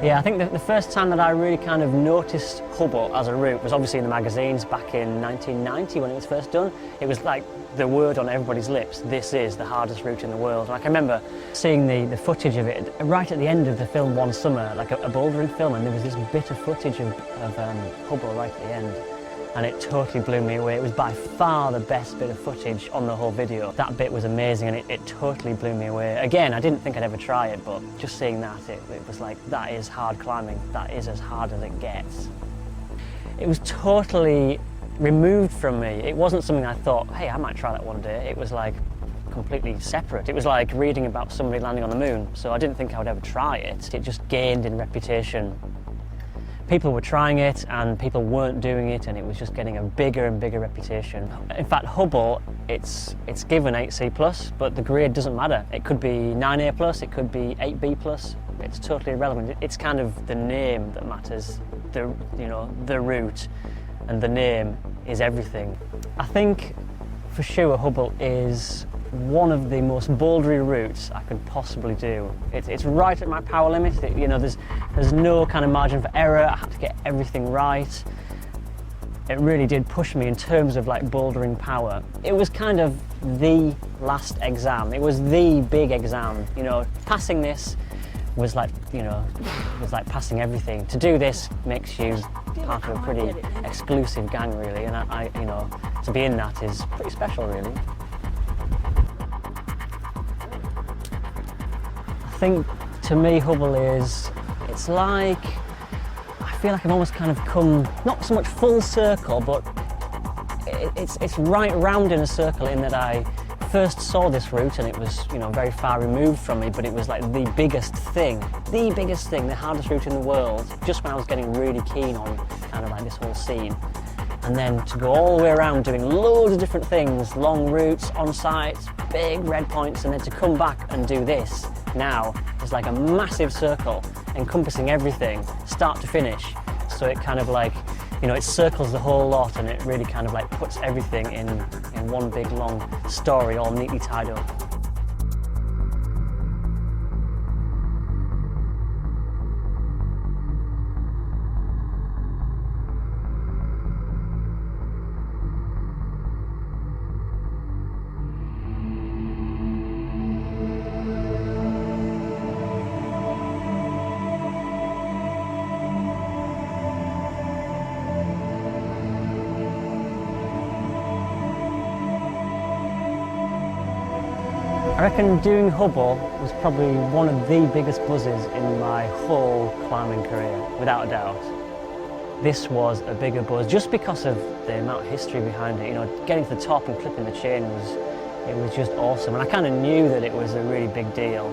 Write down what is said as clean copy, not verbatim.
Yeah, I think the first time that I really kind of noticed Hubble as a route was obviously in the magazines back in 1990 when it was first done. It was like the word on everybody's lips, this is the hardest route in the world. Like I remember seeing the footage of it right at the end of the film One Summer, like a bouldering film, and there was this bit of footage of Hubble right at the end. And it totally blew me away. It was by far the best bit of footage on the whole video. That bit was amazing and it totally blew me away. Again, I didn't think I'd ever try it, but just seeing that, it was like, that is hard climbing. That is as hard as it gets. It was totally removed from me. It wasn't something I thought, hey, I might try that one day. It was like completely separate. It was like reading about somebody landing on the moon. So I didn't think I would ever try it. It just gained in reputation. People were trying it and people weren't doing it, and it was just getting a bigger and bigger reputation. In fact, Hubble, it's given 8C+, but the grade doesn't matter. It could be 9A+, it could be 8B+. It's totally irrelevant. It's kind of the name that matters, the route, and the name is everything. I think for sure Hubble is one of the most bouldery routes I could possibly do. It's right at my power limit. There's no kind of margin for error. I have to get everything right. It really did push me in terms of like bouldering power. It was kind of the last exam. It was the big exam. Passing this was like, was like passing everything. To do this makes you part of a pretty exclusive gang, really, and to be in that is pretty special, really. I think to me Hubble it's like, I feel like I've almost kind of come, not so much full circle, but it's right round in a circle in that I first saw this route and it was very far removed from me, but it was like the biggest thing, the hardest route in the world, just when I was getting really keen on kind of like this whole scene. And then to go all the way around doing loads of different things, long routes, on site, big red points, and then to come back and do this now is like a massive circle encompassing everything, start to finish. So it kind of like, it circles the whole lot, and it really kind of like puts everything in one big long story all neatly tied up. I reckon doing Hubble was probably one of the biggest buzzes in my whole climbing career, without a doubt. This was a bigger buzz just because of the amount of history behind it. Getting to the top and clipping the chain was just awesome, and I kind of knew that it was a really big deal.